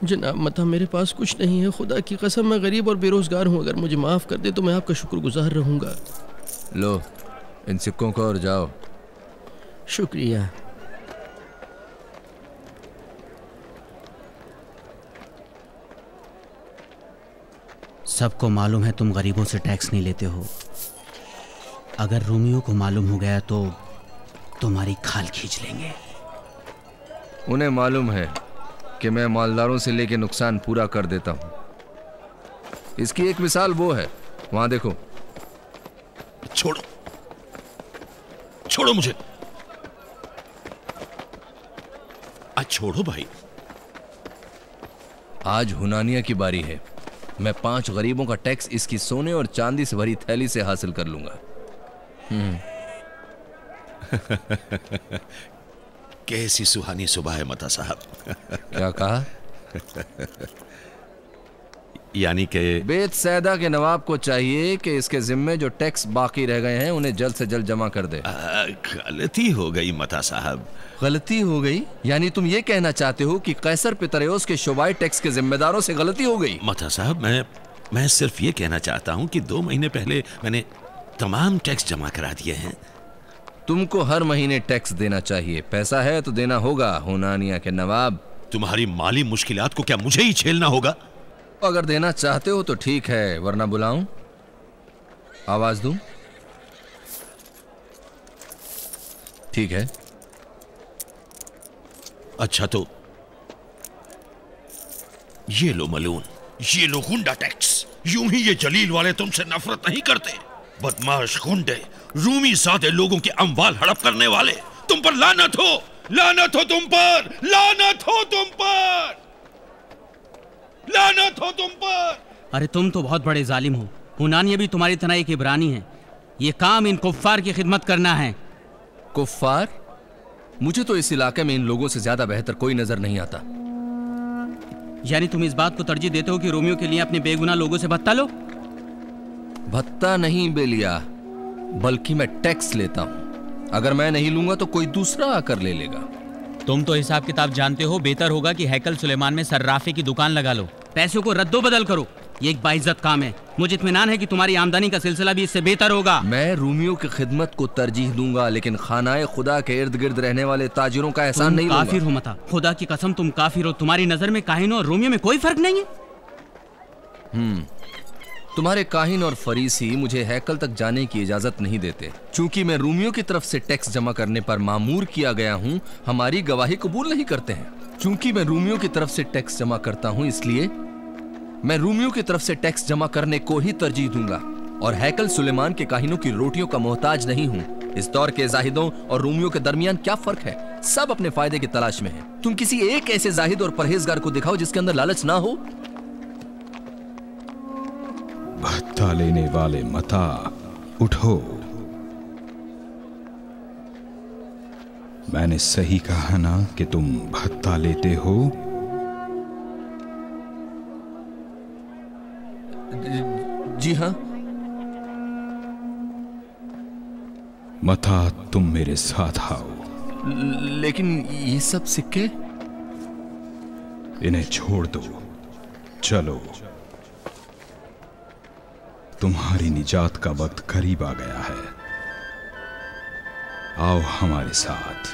जनाब मता, मेरे पास कुछ नहीं है, खुदा की कसम मैं गरीब और बेरोज़गार हूँ। अगर मुझे माफ़ कर दे तो मैं आपका शुक्रगुजार रहूँगा। लो इन सिक्कों को और जाओ। शुक्रिया। सबको मालूम है तुम गरीबों से टैक्स नहीं लेते हो। अगर रोमियो को मालूम हो गया तो तुम्हारी खाल खींच लेंगे। उन्हें मालूम है कि मैं मालदारों से लेके नुकसान पूरा कर देता हूं। इसकी एक मिसाल वो है, वहां देखो। छोड़ो, छोड़ो मुझे। छोड़ो भाई। आज हुनानिया की बारी है। मैं 5 गरीबों का टैक्स इसकी सोने और चांदी से भरी थैली से हासिल कर लूंगा। कैसी सुहानी सुबह है मता साहब। क्या कहा? यानी कि बेतसैदा के नवाब को चाहिए कि इसके जिम्मे जो टैक्स बाकी रह गए हैं उन्हें जल्द से जल्द जमा कर दे। गलती हो गई मता साहब। गलती हो गई? यानी तुम ये कहना चाहते हो कि कैसर पितरेउस के शोबाई टैक्स के जिम्मेदारों से गलती हो गई? मता साहब, मैं सिर्फ ये कहना चाहता हूँ कि 2 महीने पहले मैंने तमाम टैक्स जमा करा दिए हैं। तुमको हर महीने टैक्स देना चाहिए। पैसा है तो देना होगा हुनानिया के नवाब। तुम्हारी माली मुश्किलात को क्या मुझे ही झेलना होगा? अगर देना चाहते हो तो ठीक है, वरना बुलाऊं? आवाज दूं? ठीक है। अच्छा तो ये लो मलून, ये लो गुंडा टैक्स। यूं ही ये जलील वाले तुमसे नफरत नहीं करते। बदमाश गुंडे, रूमी सादे लोगों के अमवाल हड़प करने वाले, तुम पर लानत हो, लानत हो तुम पर, लानत हो तुम पर, लानत हो तुम पर। अरे तुम तो बहुत बड़े जालिम हो। हुनानिया भी तुम्हारी तरह एक इब्रानी है। ये काम इन कुफ्फार की खिदमत करना है। कुफ्फार? मुझे तो इस इलाके में इन लोगों से ज्यादा बेहतर कोई नजर नहीं आता। यानी तुम इस बात को तरजीह देते हो कि रोमियो के लिए अपने बेगुनाह लोगों से भत्ता लो? भत्ता नहीं बेलिया, बल्कि मैं टैक्स लेता हूं। अगर मैं नहीं लूंगा तो कोई दूसरा आकर ले लेगा। तुम तो हिसाब किताब जानते हो। बेहतर होगा कि हैकल सुलेमान में सर्राफे की दुकान लगा लो। पैसों को रद्दो बदल करो। ये एक बाइज्जत काम है। मुझे इत्मीनान है कि तुम्हारी आमदनी का सिलसिला भी इससे बेहतर होगा। मैं रूमियों की खिदमत को तरजीह दूंगा, लेकिन खानाए खुदा के इर्द गिर्द रहने वाले ताजिरों का एहसान नहीं लूंगा। काफिर हो मता, खुदा की कसम तुम काफिर हो। तुम्हारी नजर में काहिनों और रोमियो में कोई फर्क नहीं है। तुम्हारे काहिन और फरीसी मुझे हैकल तक जाने की इजाजत नहीं देते। चूंकि मैं रूमियों की तरफ से टैक्स जमा करने पर मामूर किया गया हूं, हमारी गवाही कबूल नहीं करते हैं। चूंकि मैं रूमियों की तरफ से टैक्स जमा करता हूं, इसलिए मैं रूमियों की तरफ से टैक्स जमा करने को ही तरजीह दूंगा और हैकल सुलेमान के काहिनों की रोटियों का मोहताज नहीं हूं। इस दौर के जाहिदों और रूमियों के दरमियान क्या फर्क है? सब अपने फायदे की तलाश में हैं। तुम किसी एक ऐसे जाहिद और परहेजगार को दिखाओ जिसके अंदर लालच ना हो। भत्ता लेने वाले मता, उठो। मैंने सही कहा ना कि तुम भत्ता लेते हो? जी हाँ। मता, तुम मेरे साथ आओ। लेकिन ये सब सिक्के? इन्हें छोड़ दो, चलो। तुम्हारी निजात का वक्त करीब आ गया है। आओ हमारे साथ।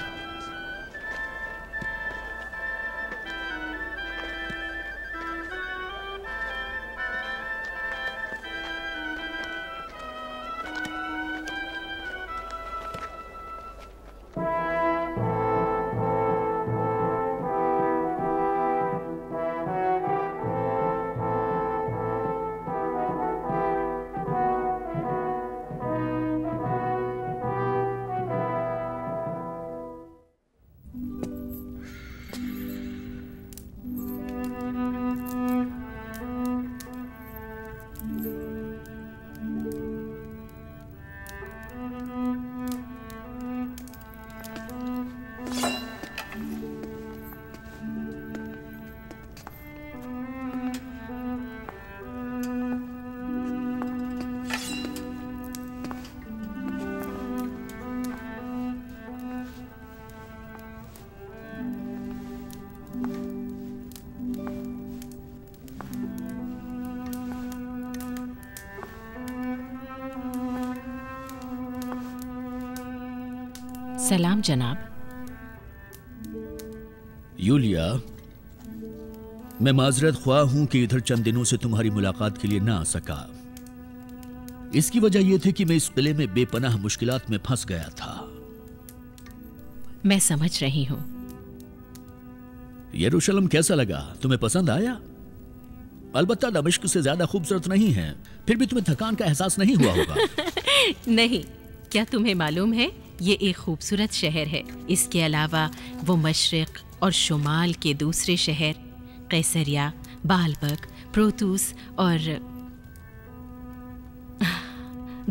सलाम जनाब। यूलिया, मैं माजरत ख्वाह हूं कि इधर चंद दिनों से तुम्हारी मुलाकात के लिए ना आ सका। इसकी वजह यह थी कि मैं इस किले में बेपनाह मुश्किलात में फंस गया था। मैं समझ रही हूं। यरूशलेम कैसा लगा? तुम्हें पसंद आया? अलबत्ता दमिश्क से ज्यादा खूबसूरत नहीं है, फिर भी तुम्हें थकान का एहसास नहीं हुआ होगा। नहीं, क्या तुम्हें मालूम है ये एक खूबसूरत शहर है। इसके अलावा वो मशरिक और शुमाल के दूसरे शहर कैसरिया, बालबक, प्रोतूस और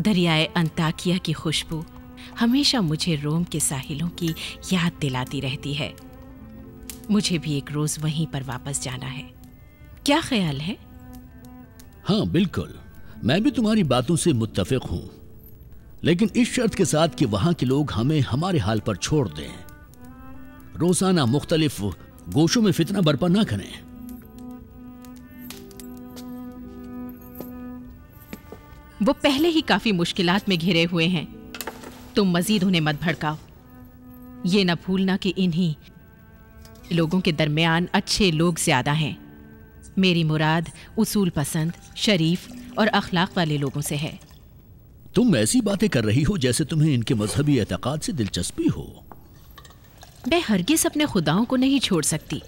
दरियाए अंताकिया की खुशबू हमेशा मुझे रोम के साहिलों की याद दिलाती रहती है। मुझे भी एक रोज वहीं पर वापस जाना है। क्या ख्याल है? हाँ बिल्कुल, मैं भी तुम्हारी बातों से मुत्तफिक हूं, लेकिन इस शर्त के साथ कि वहां के लोग हमें हमारे हाल पर छोड़ दें। रोजाना मुख्तलिफ गोशों में फितना बर्पा ना करें। वो पहले ही काफी मुश्किलात में घिरे हुए हैं, तुम मजीद उन्हें मत भड़काओ। ये न भूलना कि इन्हीं लोगों के दरमियान अच्छे लोग ज्यादा हैं। मेरी मुराद उसूल पसंद, शरीफ और अखलाक वाले लोगों से है। तुम ऐसी बातें कर रही हो जैसे तुम्हें इनके मजहबी एतकाद से दिलचस्पी हो। मैं हरगिज अपने खुदाओं को नहीं छोड़ सकती,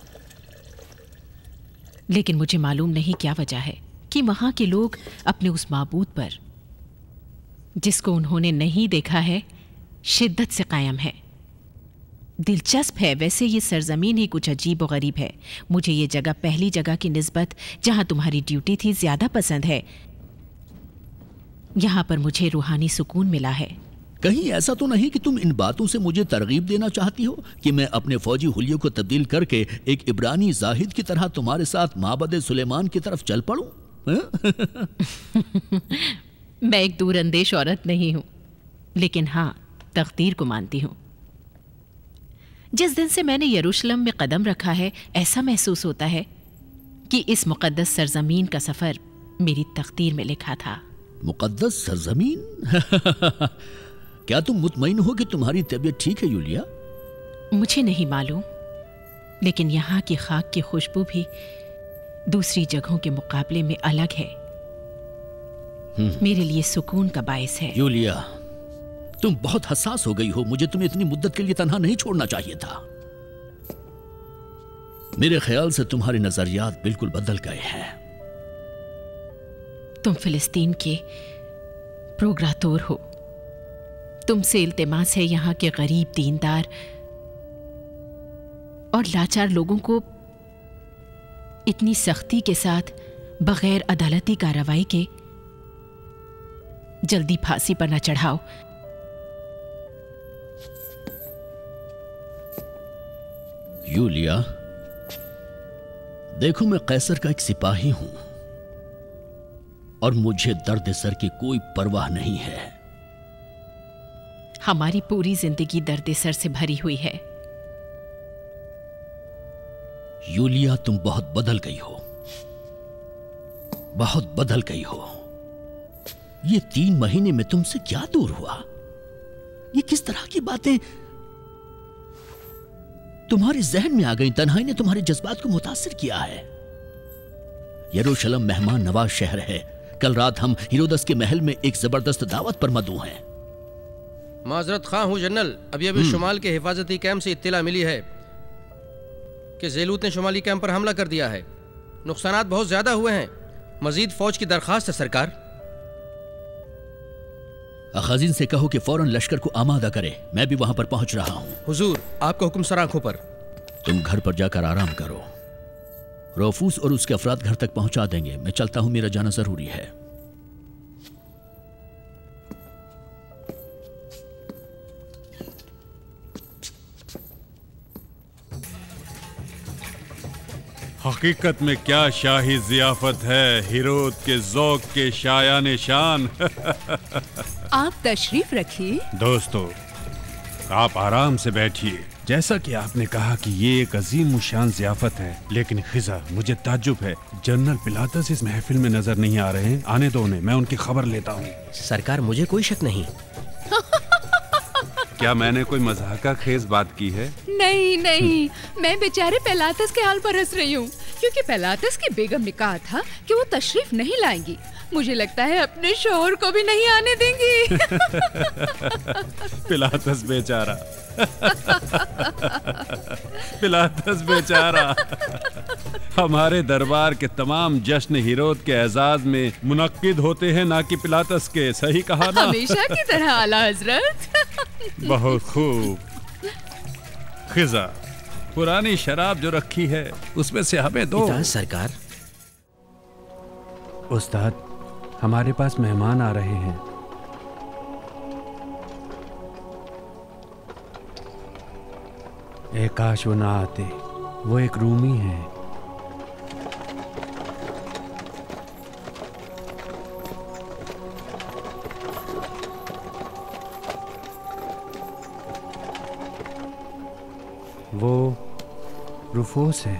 लेकिन मुझे मालूम नहीं क्या वजह है कि वहां के लोग अपने उस माबूद पर, जिसको उन्होंने नहीं देखा है, शिद्दत से कायम है। दिलचस्प है, वैसे ये सरजमीन ही कुछ अजीब और गरीब है। मुझे ये जगह पहली जगह की निस्बत जहां तुम्हारी ड्यूटी थी ज्यादा पसंद है। यहां पर मुझे रूहानी सुकून मिला है। कहीं ऐसा तो नहीं कि तुम इन बातों से मुझे तरगीब देना चाहती हो कि मैं अपने फौजी हुलियों को तब्दील करके एक इब्रानी जाहिद की तरह तुम्हारे साथ माबद सुलेमान की तरफ चल पड़ूं? मैं एक दूरअंदेश औरत नहीं हूं, लेकिन हां, तकदीर को मानती हूं। जिस दिन से मैंने यरूशलेम में कदम रखा है, ऐसा महसूस होता है कि इस मुकद्दस सरजमीन का सफर मेरी तकदीर में लिखा था। मुकद्दस सरजमीन? क्या तुम मुतमईन हो कि तुम्हारी तबीयत ठीक है यूलिया? मुझे नहीं मालूम, लेकिन यहाँ की खाक की खुशबू भी दूसरी जगहों के मुकाबले में अलग है। मेरे लिए सुकून का बायस है। यूलिया, तुम बहुत हसास हो गई हो। मुझे तुम्हें इतनी मुद्दत के लिए तन्हा नहीं छोड़ना चाहिए था। मेरे ख्याल से तुम्हारे नजरियात बिल्कुल बदल गए हैं। तुम फिलिस्तीन के प्रोग्रातोर हो। तुमसे इल्तिमास है यहाँ के गरीब, दीनदार और लाचार लोगों को इतनी सख्ती के साथ बगैर अदालती कार्रवाई के जल्दी फांसी पर न चढ़ाओ। यूलिया, देखो, मैं कैसर का एक सिपाही हूं और मुझे दर्द सर की कोई परवाह नहीं है। हमारी पूरी जिंदगी दर्द सर से भरी हुई है। यूलिया, तुम बहुत बदल गई हो, बहुत बदल गई हो। ये 3 महीने में तुमसे क्या दूर हुआ? ये किस तरह की बातें तुम्हारे जहन में आ गई? तन्हाई ने तुम्हारे जज्बात को मुतासिर किया है। यरूशलेम मेहमान नवाज शहर है। कल रात हम हेरोदस के महल में एक जबरदस्त दावत पर मदऊ हैं। माजरत खां हूँ जनरल, अभी शुमाल के हिफाजती कैंप से इत्तला मिली है कि ज़ेलूत ने शुमाली कैंप पर हमला कर दिया है। नुकसानात बहुत ज्यादा हुए हैं। मजीद फौज की दरखास्त है सरकार। अखाजिन से कहो कि फौरन लश्कर को आमादा करे। मैं भी वहां पर पहुंच रहा हूं। हुजूर, आपका हुक्म सर आंखों पर। तुम घर पर जाकर आराम करो। रोफूस और उसके अफराद घर तक पहुंचा देंगे। मैं चलता हूं, मेरा जाना जरूरी है। हकीकत में क्या शाही जियाफत है, हिरोद के ज़ौक़ के शायान शान। आप तशरीफ रखिए। दोस्तों, आप आराम से बैठिए। जैसा कि आपने कहा कि ये एक अजीम शान जियाफत है, लेकिन खिजा, मुझे ताज्जुब है, जनरल पिलातस इस महफिल में नजर नहीं आ रहे हैं। आने दो उन्हें, मैं उनकी खबर लेता हूँ। सरकार, मुझे कोई शक नहीं। क्या मैंने कोई मजाका खेज बात की है? नहीं नहीं, मैं बेचारे पेलातस के हाल पर हंस रही हूँ, क्योंकि पेलातस की बेगम ने कहा था कि वो तशरीफ नहीं लाएंगी। मुझे लगता है अपने शोहर को भी नहीं आने देंगी। पिलातस बेचारा। पिलातस बेचारा। हमारे दरबार के तमाम जश्न हिरोद के एजाज में मुनक्किद होते हैं, ना कि पिलातस के। सही कहा ना? हमेशा की तरह आला हजरत। बहुत खूब। खिजा, पुरानी शराब जो रखी है उसमें से हमें दो। सरकार। उस्ताद, हमारे पास मेहमान आ रहे हैं। काश वो ना आते। वो एक रूमी है। वो रुफूस है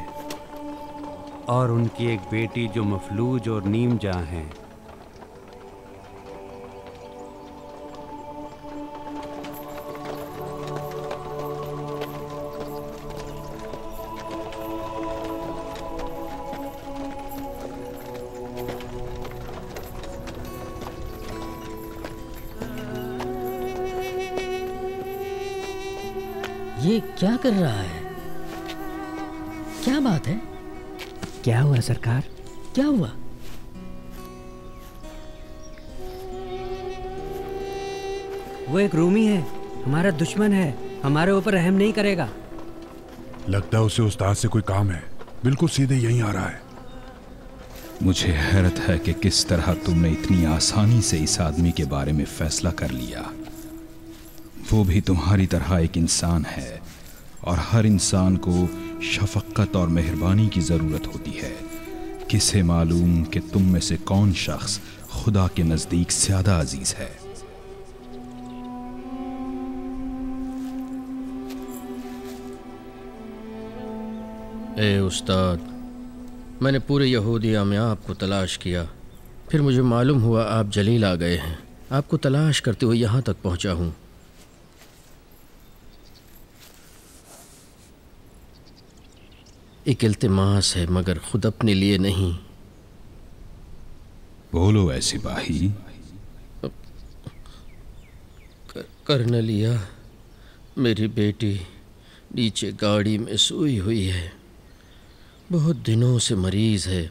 और उनकी एक बेटी जो मफलूज और नीम जां है। ये क्या कर रहा है? क्या बात है? क्या हुआ सरकार? क्या हुआ? वो एक रूमी है, हमारा दुश्मन है, हमारे ऊपर रहम नहीं करेगा। लगता है उसे उस्ताद से कोई काम है। बिल्कुल सीधे यहीं आ रहा है। मुझे हैरत है कि किस तरह तुमने इतनी आसानी से इस आदमी के बारे में फैसला कर लिया। वो भी तुम्हारी तरह एक इंसान है और हर इंसान को शफकत और मेहरबानी की ज़रूरत होती है। किसे मालूम कि तुम में से कौन शख्स खुदा के नज़दीक ज़्यादा अजीज है। ए उस्ताद, मैंने पूरे यहूदिया में आपको तलाश किया, फिर मुझे मालूम हुआ आप जलील आ गए हैं। आपको तलाश करते हुए यहाँ तक पहुँचा हूँ। एक इल्तिमास है, मगर खुद अपने लिए नहीं। बोलो ऐ सिपाही। कर्नलिया, मेरी बेटी नीचे गाड़ी में सोई हुई है, बहुत दिनों से मरीज़ है।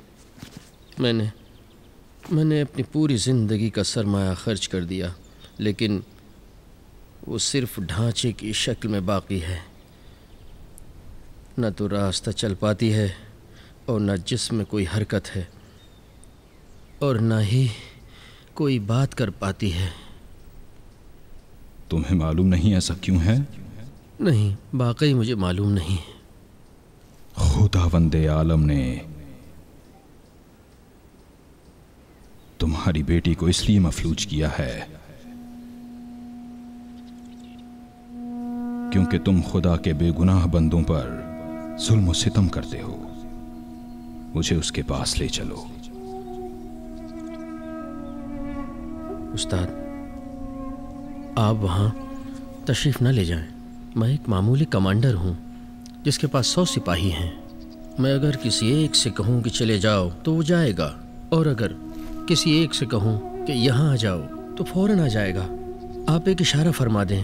मैंने अपनी पूरी ज़िंदगी का सरमाया खर्च कर दिया, लेकिन वो सिर्फ ढांचे की शक्ल में बाकी है। न तो रास्ता चल पाती है और न जिस्म में कोई हरकत है और न ही कोई बात कर पाती है। तुम्हें मालूम नहीं ऐसा क्यों है? नहीं, वाकई मुझे मालूम नहीं। खुदावंदे आलम ने तुम्हारी बेटी को इसलिए मफलूज किया है क्योंकि तुम खुदा के बेगुनाह बंदों पर जुल्म और सितम करते हो। मुझे उसके पास ले चलो। उस्ताद, आप वहाँ तशरीफ़ न ले जाएं। मैं एक मामूली कमांडर हूँ जिसके पास 100 सिपाही हैं। मैं अगर किसी एक से कहूँ कि चले जाओ तो वो जाएगा, और अगर किसी एक से कहूँ कि यहाँ आ जाओ तो फ़ौरन आ जाएगा। आप एक इशारा फरमा दें।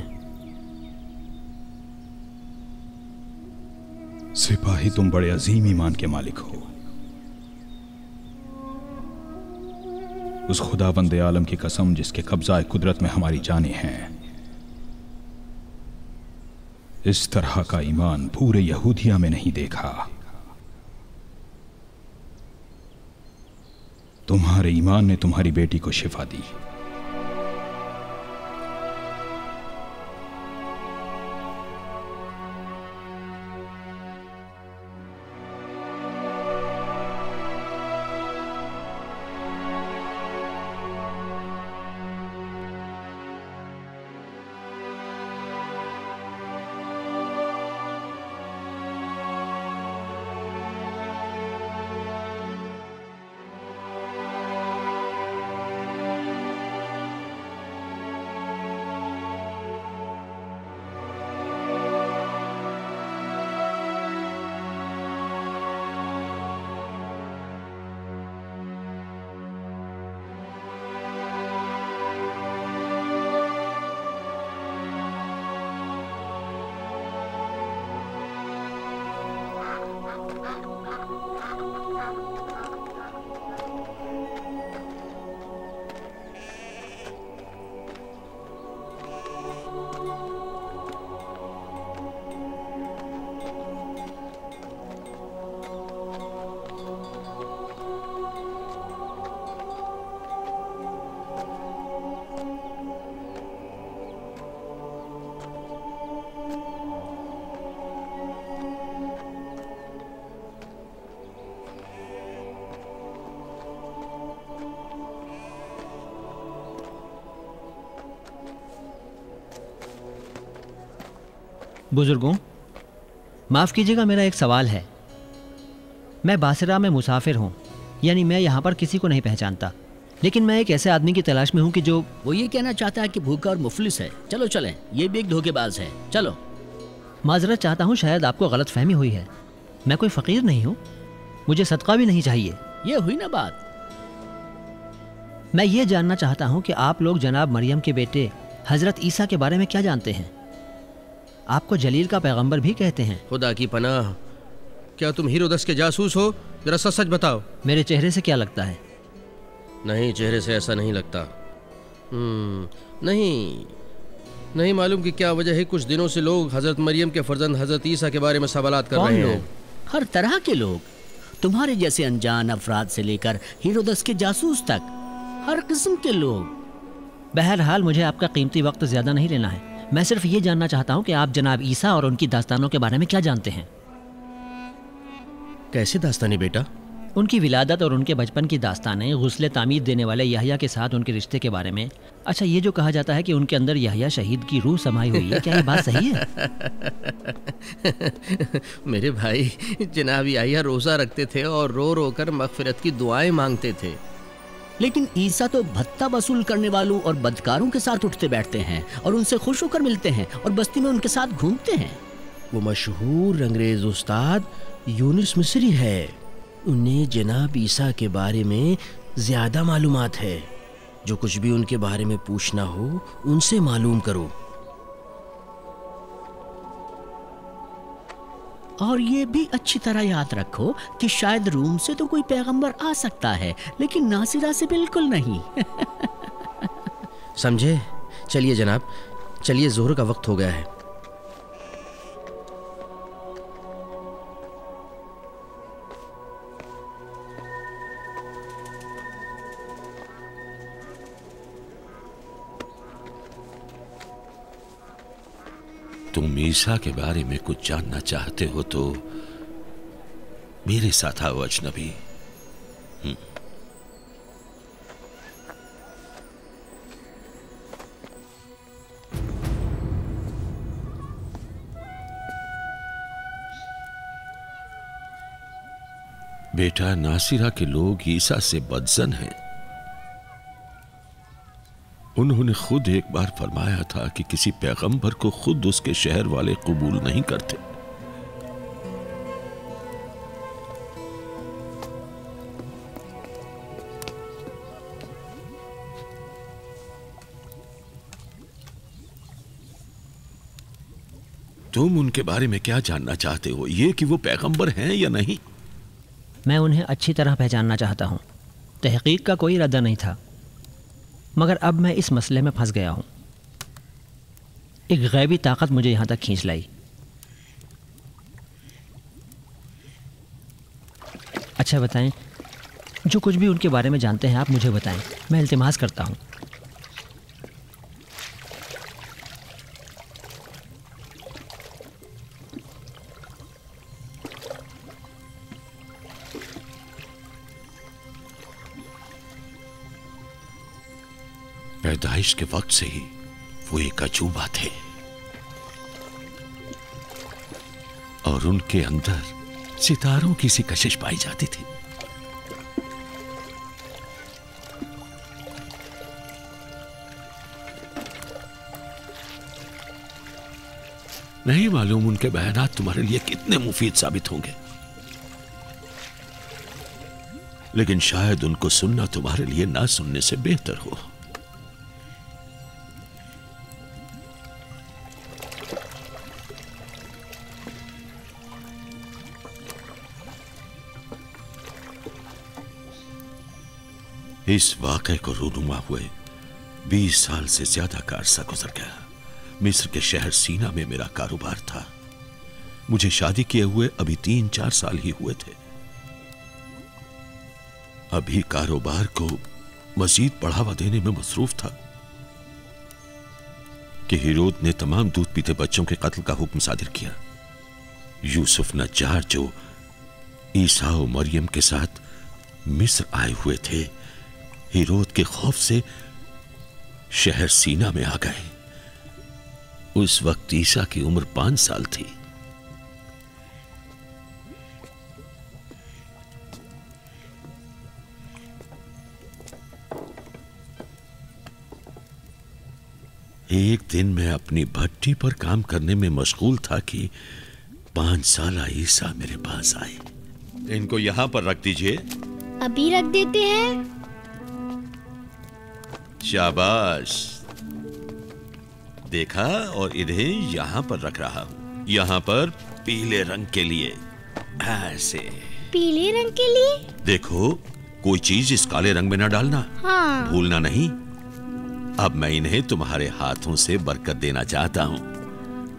सिपाही, तुम बड़े अजीम ईमान के मालिक हो। उस खुदावंदे आलम की कसम जिसके कब्जा कुदरत में हमारी जानें हैं, इस तरह का ईमान पूरे यहूदिया में नहीं देखा। तुम्हारे ईमान ने तुम्हारी बेटी को शिफा दी। बुजुर्गों, माफ़ कीजिएगा, मेरा एक सवाल है। मैं बासरा में मुसाफिर हूँ, यानी मैं यहाँ पर किसी को नहीं पहचानता, लेकिन मैं एक ऐसे आदमी की तलाश में हूँ कि जो... वो ये कहना चाहता है कि भूखा और मुफलिस है। चलो चलें, ये भी एक धोखेबाज है। चलो। माजरत चाहता हूँ, शायद आपको गलत फहमी हुई है। मैं कोई फ़कीर नहीं हूँ, मुझे सदका भी नहीं चाहिए। ये हुई ना बात। मैं ये जानना चाहता हूँ कि आप लोग जनाब मरियम के बेटे हज़रत ईसा के बारे में क्या जानते हैं? आपको जलील का पैगंबर भी कहते हैं। खुदा की पनाह, क्या तुम हीरोदस के जासूस हो? जरा सच सच बताओ। मेरे चेहरे से क्या लगता है? नहीं, चेहरे से ऐसा नहीं लगता। नहीं मालूम कि क्या वजह है। कुछ दिनों से लोग हजरत मरियम के फर्जंद हजरत ईसा के बारे में सवालात कर रहे हैं। हर तरह के लोग, तुम्हारे जैसे अनजान अफराद से लेकर हीरोदस के जासूस तक, हर किस्म के लोग। बहरहाल मुझे आपका कीमती वक्त ज्यादा नहीं लेना है। मैं सिर्फ ये जानना चाहता हूँ कि आप जनाब ईसा और उनकी दास्तानों के बारे में क्या जानते हैं। कैसे दास्तानी बेटा? उनकी विलादत और उनके बचपन की दास्तानें, गुस्ले तामीर देने वाले यहया के साथ उनके रिश्ते के बारे में। अच्छा, ये जो कहा जाता है कि उनके अंदर यहया शहीद की रूह समाई हुई है, क्या ये बात सही है? मेरे भाई, जनाब यहया रोज़ा रखते थे और रो रो कर मग़फ़िरत की दुआएं मांगते थे। लेकिन ईसा तो भत्ता वसूल करने वालों और बदकारों के साथ उठते बैठते हैं और उनसे खुश होकर मिलते हैं और बस्ती में उनके साथ घूमते हैं। वो मशहूर अंग्रेज उस्ताद यूनुस मिस्री है। उन्हें जनाब ईसा के बारे में ज्यादा मालूमात है। जो कुछ भी उनके बारे में पूछना हो, उनसे मालूम करो। और ये भी अच्छी तरह याद रखो कि शायद रूम से तो कोई पैगंबर आ सकता है, लेकिन नासिरा से बिल्कुल नहीं। समझे? चलिए जनाब, चलिए, ज़ोहर का वक्त हो गया है। तुम ईसा के बारे में कुछ जानना चाहते हो तो मेरे साथ आओ अजनबी। बेटा, नासिरा के लोग ईसा से बदजन हैं। उन्होंने खुद एक बार फरमाया था कि किसी पैगंबर को खुद उसके शहर वाले कबूल नहीं करते। तुम उनके बारे में क्या जानना चाहते हो? ये कि वो पैगंबर हैं या नहीं? मैं उन्हें अच्छी तरह पहचानना चाहता हूँ। तहकीक का कोई इरादा नहीं था, मगर अब मैं इस मसले में फंस गया हूँ। एक गैबी ताकत मुझे यहाँ तक खींच लाई। अच्छा बताएं, जो कुछ भी उनके बारे में जानते हैं आप मुझे बताएं, मैं इल्तिमास करता हूँ। पैदाइश के वक्त से ही वो एक अजूबा थे और उनके अंदर सितारों की सी कशिश पाई जाती थी। नहीं मालूम उनके बयानात तुम्हारे लिए कितने मुफीद साबित होंगे, लेकिन शायद उनको सुनना तुम्हारे लिए ना सुनने से बेहतर हो। इस वाक़े को रूनुमा हुए 20 साल से ज्यादा का अरसा गुजर गया। मिस्र के शहर सीना में मेरा कारोबार था। मुझे शादी किए हुए अभी 3-4 साल ही हुए थे। अभी कारोबार को मजीद बढ़ावा देने में मसरूफ था कि हेरोद ने तमाम दूध पीते बच्चों के कत्ल का हुक्म सादिर किया। यूसुफ नज्जार जो ईसा और मरियम के साथ मिस्र आए हुए थे, हेरोद के खौफ से शहर सीना में आ गए। उस वक्त ईसा की उम्र 5 साल थी। एक दिन मैं अपनी भट्टी पर काम करने में मशगूल था कि 5 साल ईसा मेरे पास आए। इनको यहां पर रख दीजिए। अभी रख देते हैं। शाबाश। देखा, और इन्हें यहां पर रख रहा हूं, यहां पर पीले रंग के लिए। ऐसे। पीले रंग के लिए? देखो, कोई चीज इस काले रंग में ना डालना। हाँ। भूलना नहीं। अब मैं इन्हें तुम्हारे हाथों से बरकत देना चाहता हूं।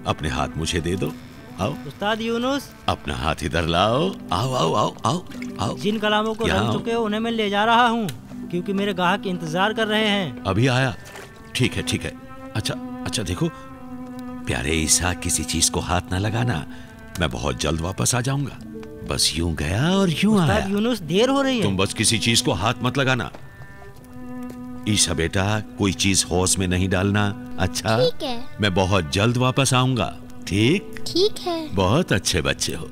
अपने हाथ मुझे दे दो। आओ उस्ताद यूनुस, अपना हाथ इधर लाओ। आओ आओ आओ आओ आओ। जिन कलामों को रंग चुके हो उन्हें मैं ले जा रहा हूँ, क्योंकि मेरे ग्राहक इंतजार कर रहे हैं। अभी आया। ठीक है ठीक है। अच्छा अच्छा, देखो प्यारे ईसा, किसी चीज को हाथ ना लगाना। मैं बहुत जल्द वापस आ जाऊंगा। बस यूं गया और यूं आया। उस्ताद यूनुस, देर हो रही है। तुम बस किसी चीज को हाथ मत लगाना। ईसा बेटा, कोई चीज हौज में नहीं डालना। अच्छा? ठीक है। मैं बहुत जल्द वापस आऊंगा। ठीक? ठीक है। बहुत अच्छे बच्चे हो।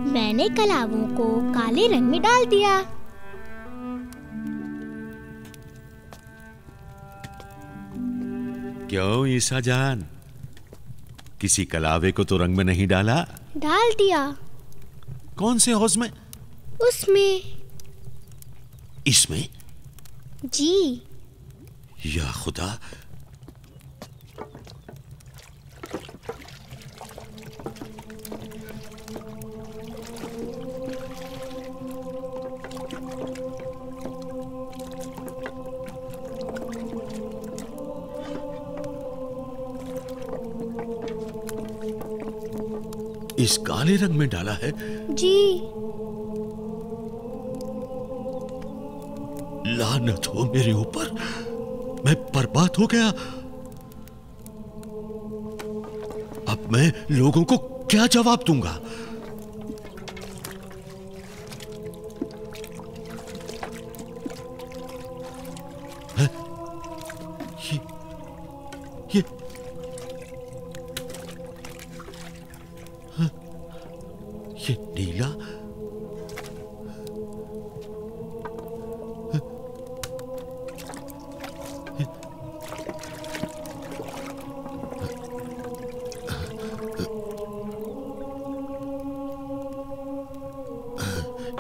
मैंने कलावों को काले रंग में डाल दिया। क्यों ईसा जान, किसी कलावे को तो रंग में नहीं डाला? डाल दिया। कौन से हौज में? उसमें। इसमें? जी। या खुदा, इस काले रंग में डाला है? जी। लानत हो मेरे ऊपर, मैं बर्बाद हो गया। अब मैं लोगों को क्या जवाब दूंगा? ये नीला,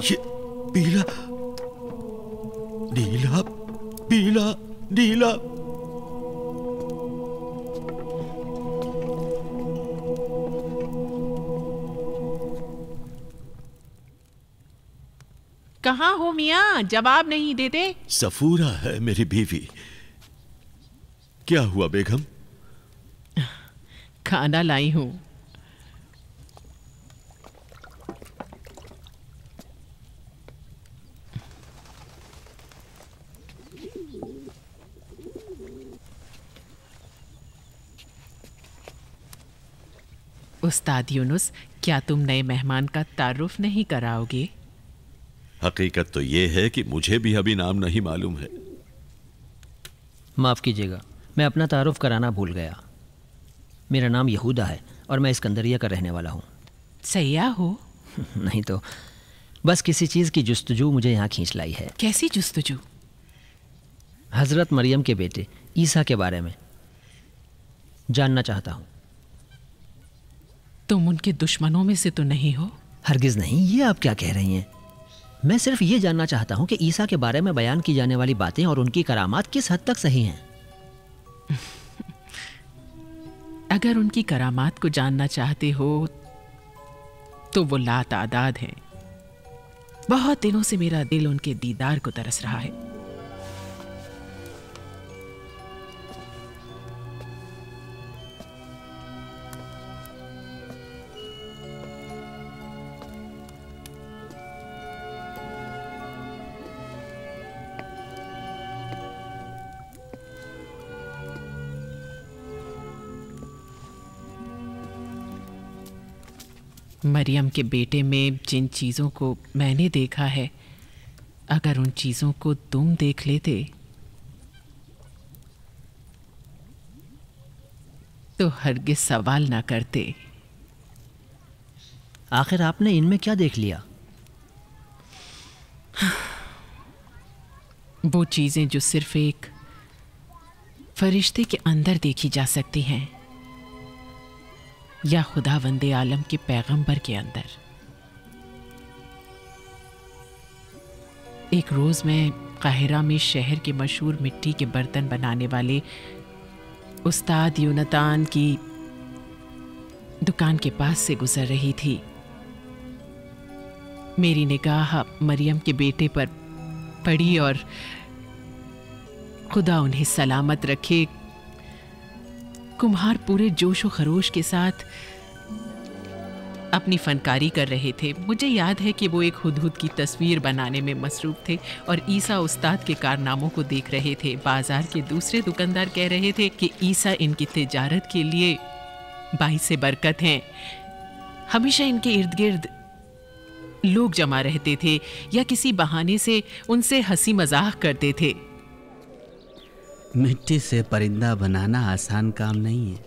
ये पीला, नीला, पीला, नीला। कहाँ हो मियाँ, जवाब नहीं देते? सफूरा है मेरी बीवी। क्या हुआ बेगम? खाना लाई हूँ। उस्ताद यूनुस, क्या तुम नए मेहमान का तारुफ नहीं कराओगे? हकीकत तो ये है कि मुझे भी अभी नाम नहीं मालूम है। माफ़ कीजिएगा, मैं अपना तारुफ कराना भूल गया। मेरा नाम यहूदा है और मैं इस्कंदरिया का रहने वाला हूँ। सयाह हो? नहीं तो बस किसी चीज़ की जुस्तजू मुझे यहाँ खींच लाई है। कैसी जुस्तजू? हज़रत मरियम के बेटे ईसा के बारे में जानना चाहता हूँ। तुम उनके दुश्मनों में से तो नहीं हो? हरगिज़ नहीं। ये आप क्या कह रही हैं? मैं सिर्फ ये जानना चाहता हूँ कि ईसा के बारे में बयान की जाने वाली बातें और उनकी करामात किस हद तक सही हैं। अगर उनकी करामात को जानना चाहते हो तो वो लातादाद हैं। बहुत दिनों से मेरा दिल उनके दीदार को तरस रहा है। मरियम के बेटे में जिन चीज़ों को मैंने देखा है, अगर उन चीज़ों को तुम देख लेते तो हरगिज़ सवाल ना करते। आखिर आपने इनमें क्या देख लिया? वो चीज़ें जो सिर्फ एक फरिश्ते के अंदर देखी जा सकती हैं या खुदावंदे आलम के पैगंबर के अंदर। एक रोज़ मैं काहिरा में शहर के मशहूर मिट्टी के बर्तन बनाने वाले उस्ताद यूनतान की दुकान के पास से गुजर रही थी। मेरी निगाह मरियम के बेटे पर पड़ी और खुदा उन्हें सलामत रखे, कुम्हार पूरे जोश व खरोश के साथ अपनी फनकारी कर रहे थे। मुझे याद है कि वो एक हुदहुद की तस्वीर बनाने में मसरूफ थे और ईसा उस्ताद के कारनामों को देख रहे थे। बाजार के दूसरे दुकानदार कह रहे थे कि ईसा इनकी तिजारत के लिए बाइसे बरकत हैं। हमेशा इनके इर्द गिर्द लोग जमा रहते थे या किसी बहाने से उनसे हंसी मजाक करते थे। मिट्टी से परिंदा बनाना आसान काम नहीं है।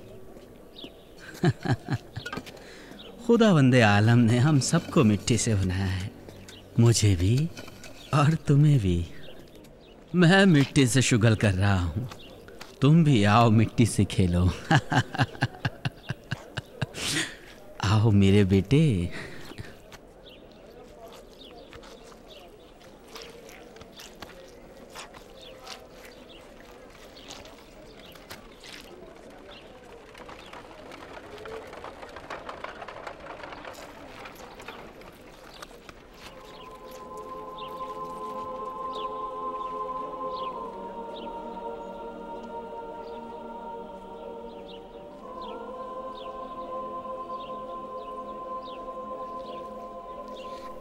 खुदावंदे आलम ने हम सबको मिट्टी से बनाया है, मुझे भी और तुम्हें भी। मैं मिट्टी से शुगल कर रहा हूँ, तुम भी आओ मिट्टी से खेलो। आओ मेरे बेटे।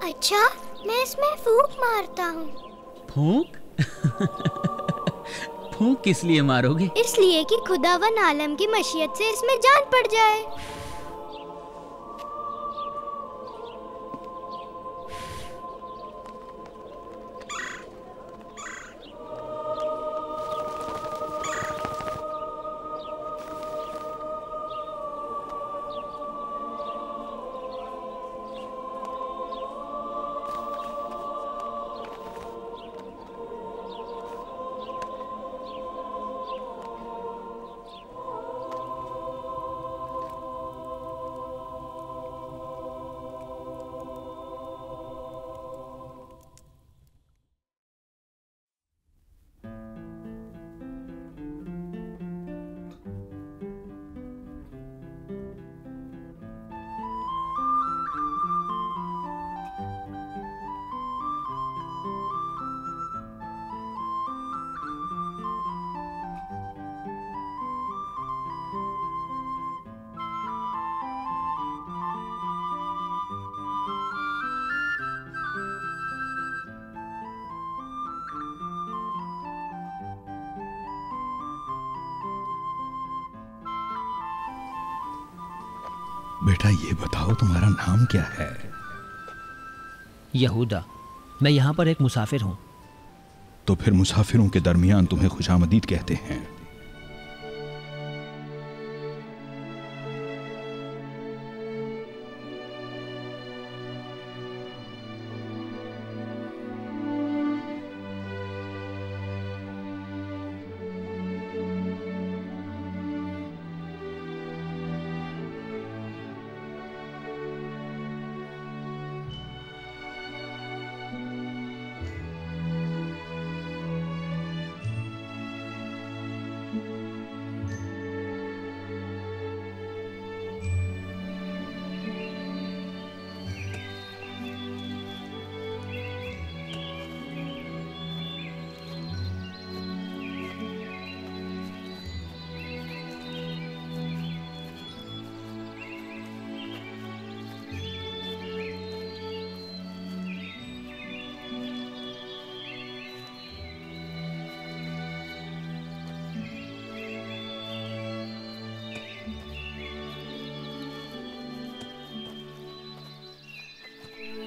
अच्छा, मैं इसमें फूंक मारता हूँ। फूंक? फूंक किस लिए मारोगे? इसलिए कि खुदावन आलम की मशीयत से इसमें जान पड़ जाए। बेटा ये बताओ तुम्हारा नाम क्या है? यहूदा। मैं यहाँ पर एक मुसाफिर हूँ। तो फिर मुसाफिरों के दरमियान तुम्हें खुशामदीद कहते हैं।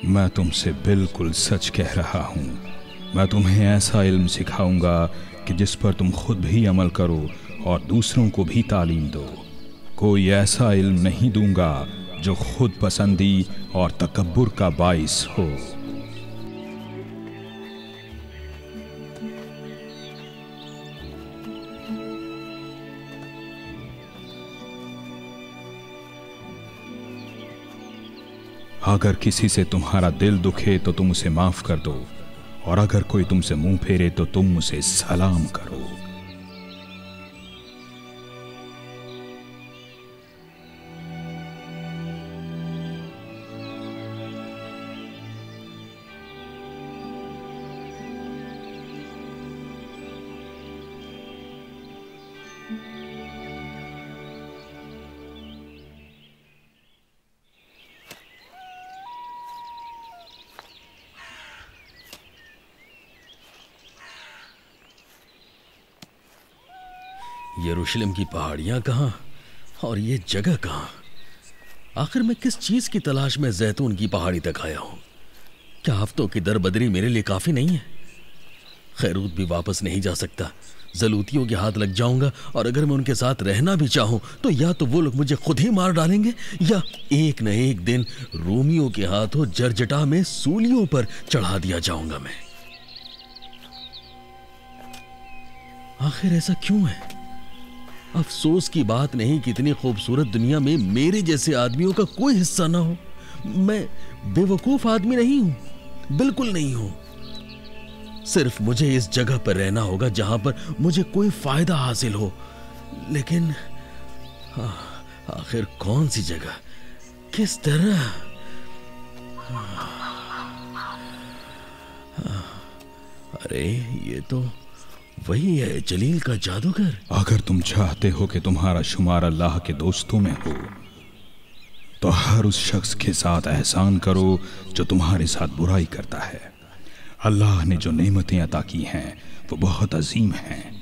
मैं तुमसे बिल्कुल सच कह रहा हूँ। मैं तुम्हें ऐसा इल्म सिखाऊंगा कि जिस पर तुम खुद भी अमल करो और दूसरों को भी तालीम दो। कोई ऐसा इल्म नहीं दूंगा जो खुद पसंदी और तकब्बुर का बाइस हो। अगर किसी से तुम्हारा दिल दुखे तो तुम उसे माफ कर दो, और अगर कोई तुमसे मुंह फेरे तो तुम उसे सलाम करो। यरूशलेम की पहाड़ियां कहाँ और ये जगह कहाँ? आखिर मैं किस चीज की तलाश में जैतून की पहाड़ी तक आया हूं? क्या हफ्तों की दरबदरी मेरे लिए काफी नहीं है? खैरूत भी वापस नहीं जा सकता। जलूतियों के हाथ लग जाऊंगा, और अगर मैं उनके साथ रहना भी चाहूं तो या तो वो लोग मुझे खुद ही मार डालेंगे, या एक न एक दिन रोमियों के हाथों जर्जटा में सूलियों पर चढ़ा दिया जाऊंगा मैं। आखिर ऐसा क्यों है? अफसोस की बात नहीं कि इतनी खूबसूरत दुनिया में मेरे जैसे आदमियों का कोई हिस्सा ना हो। मैं बेवकूफ आदमी नहीं हूं, बिल्कुल नहीं हूं। सिर्फ मुझे इस जगह पर रहना होगा जहां पर मुझे कोई फायदा हासिल हो। लेकिन आखिर कौन सी जगह, किस तरह? अरे ये तो वही है, जलील का जादूगर। अगर तुम चाहते हो कि तुम्हारा शुमार अल्लाह के दोस्तों में हो तो हर उस शख्स के साथ एहसान करो जो तुम्हारे साथ बुराई करता है। अल्लाह ने जो नेमतें अता की हैं वो बहुत अजीम हैं।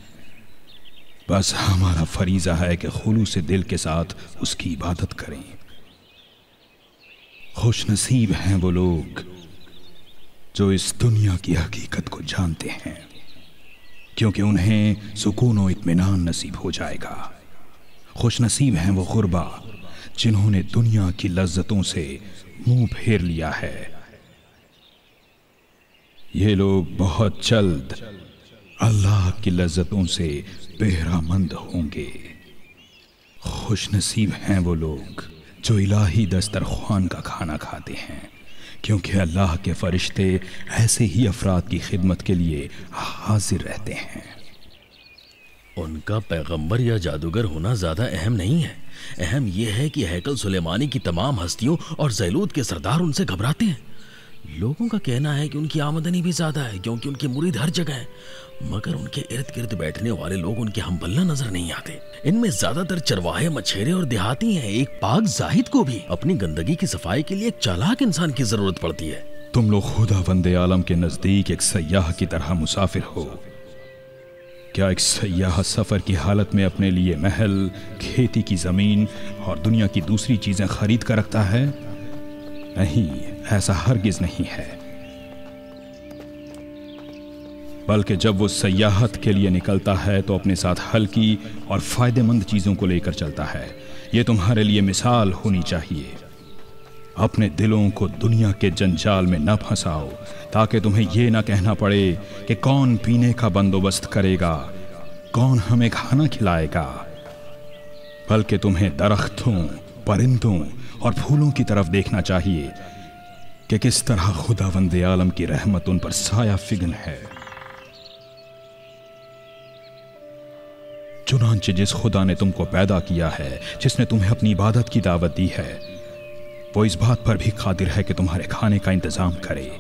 बस हमारा फरीजा है कि खुलूस से दिल के साथ उसकी इबादत करें। खुशनसीब हैं वो लोग जो इस दुनिया की हकीकत को जानते हैं, क्योंकि उन्हें सुकून और इत्मीनान नसीब हो जाएगा। खुशनसीब हैं वो गुरबा जिन्होंने दुनिया की लज्जतों से मुंह फेर लिया है। ये लोग बहुत जल्द अल्लाह की लज्जतों से बेहरामंद होंगे। खुशनसीब हैं वो लोग जो इलाही दस्तरख्वान का खाना खाते हैं, क्योंकि अल्लाह के फरिश्ते ऐसे ही अफराद की खिदमत के लिए हाजिर रहते हैं। उनका पैगंबर या जादूगर होना ज्यादा अहम नहीं है। अहम यह है कि हैकल सुलेमानी की तमाम हस्तियों और ज़ैलूत के सरदार उनसे घबराते हैं। लोगों का कहना है कि उनकी आमदनी भी ज्यादा है क्योंकि उनके मुरीद हर जगह हैं, मगर उनके इर्द गिर्द बैठने वाले लोग उनके हमबल्ला नजर नहीं आते। इनमें ज्यादातर चरवाहे, मछेरे और देहाती हैं। एक पाक जाहिद को भी अपनी गंदगी की सफाई के लिए एक चालाक इंसान की जरूरत पड़ती है। तुम लोग खुदावंदे आलम के नजदीक एक सयाह की तरह मुसाफिर हो। क्या एक सयाह सफर की हालत में अपने लिए महल, खेती की जमीन और दुनिया की दूसरी चीजें खरीद कर रखता है? नहीं, ऐसा हरगिज नहीं है। बल्कि जब वो सयाहत के लिए निकलता है तो अपने साथ हल्की और फायदेमंद चीजों को लेकर चलता है। ये तुम्हारे लिए मिसाल होनी चाहिए। अपने दिलों को दुनिया के जंजाल में न फंसाओ, ताकि तुम्हें यह ना कहना पड़े कि कौन पीने का बंदोबस्त करेगा, कौन हमें खाना खिलाएगा। बल्कि तुम्हें दरख्तों, परिंदों और फूलों की तरफ देखना चाहिए कि किस तरह खुदावंदे आलम की रहमत उन पर साया फिगन है। चुनांचे जिस खुदा ने तुमको पैदा किया है, जिसने तुम्हें अपनी इबादत की दावत दी है, वो इस बात पर भी कादिर है कि तुम्हारे खाने का इंतजाम करे।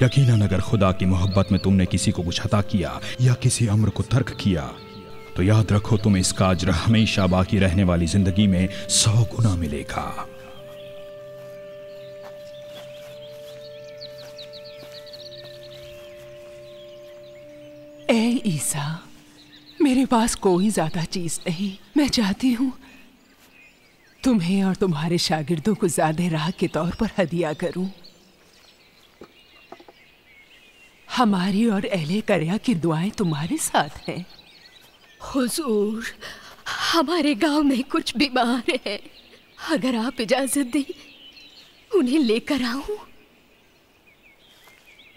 यकीनन अगर खुदा की मोहब्बत में तुमने किसी को कुछ अता किया या किसी अम्र को तर्क किया तो याद रखो तुम्हें इसका अज्र हमेशा बाकी रहने वाली जिंदगी में 100 गुना मिलेगा। ए ईसा, मेरे पास कोई ज्यादा चीज नहीं। मैं चाहती हूँ तुम्हें और तुम्हारे शागिर्दों को ज़ादे राह के तौर पर हदिया करूं। हमारी और अहले कर्या की दुआएं तुम्हारे साथ हैं। हुजूर, हमारे गांव में कुछ बीमार हैं। अगर आप इजाजत दें, उन्हें लेकर आऊं?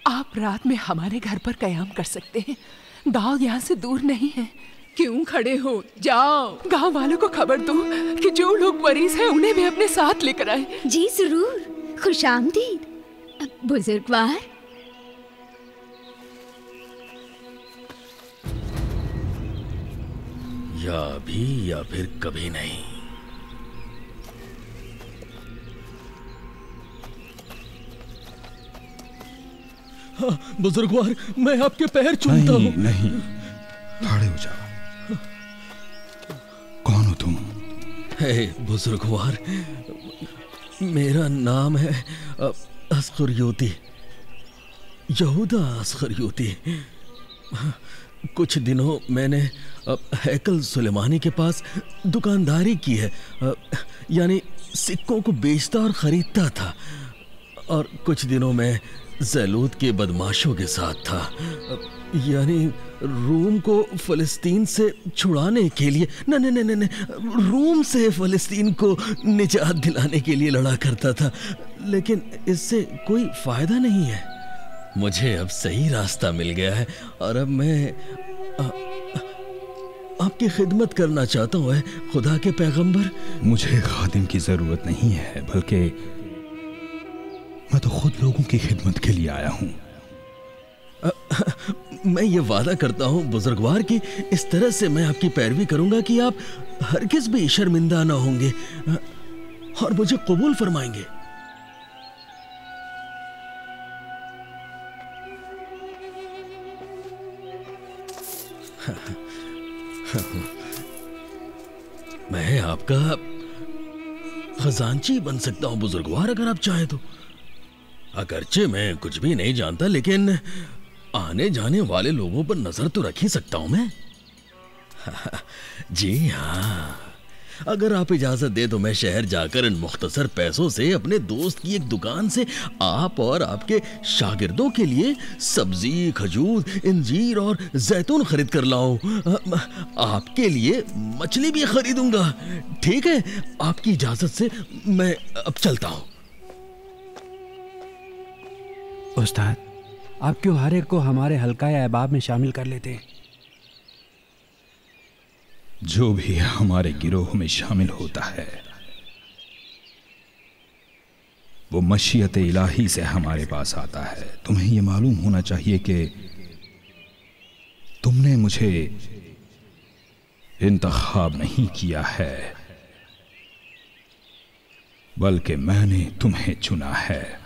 आप रात में हमारे घर पर कयाम कर सकते हैं। गांव यहाँ से दूर नहीं है। क्यों खड़े हो? जाओ, गांव वालों को खबर दो कि जो लोग मरीज हैं उन्हें भी अपने साथ लेकर आए। जी जरूर। खुशामदीद बुजुर्गवार। या अभी या फिर कभी नहीं। हाँ, बुजुर्गवार, मैं आपके पैर चूमता हूँ। नहीं, खड़े हो जाओ। कौन हो तुम? हे बुजुर्गवार, मेरा नाम है अस्करियोती, यहूदा अस्करियोती। कुछ दिनों मैंने हैकल सुलेमानी के पास दुकानदारी की है, यानी सिक्कों को बेचता और खरीदता था। और कुछ दिनों में ज़ैलूत के बदमाशों के साथ था, यानी रूम को फ़लस्तीन से छुड़ाने के लिए न रूम से फ़लस्तीन को निजात दिलाने के लिए लड़ा करता था। लेकिन इससे कोई फ़ायदा नहीं है। मुझे अब सही रास्ता मिल गया है और अब मैं आपकी खिदमत करना चाहता हूँ, खुदा के पैगंबर। मुझे खादिम की जरूरत नहीं है, बल्कि मैं तो खुद लोगों की खिदमत के लिए आया हूँ। मैं ये वादा करता हूँ बुजुर्गवार कि इस तरह से मैं आपकी पैरवी करूंगा कि आप हरगिज़ भी शर्मिंदा ना होंगे और मुझे कबूल फरमाएंगे। मैं आपका खजांची बन सकता हूं बुजुर्गवार, अगर आप चाहें तो। अगरचे मैं कुछ भी नहीं जानता, लेकिन आने जाने वाले लोगों पर नजर तो रख ही सकता हूं मैं। जी हाँ, अगर आप इजाजत दे तो मैं शहर जाकर इन मुख्तसर पैसों से अपने दोस्त की एक दुकान से आप और आपके शागिर्दों के लिए सब्जी, खजूर, इंजीर और जैतून खरीद कर लाऊं। आपके लिए मछली भी खरीदूंगा। ठीक है, आपकी इजाजत से मैं अब चलता हूं। उस्ताद, आप क्यों हर एक को हमारे हल्का या अहबाब में शामिल कर लेते हैं? जो भी हमारे गिरोह में शामिल होता है वो मशीयत इलाही से हमारे पास आता है। तुम्हें यह मालूम होना चाहिए कि तुमने मुझे इंतखाब नहीं किया है, बल्कि मैंने तुम्हें चुना है।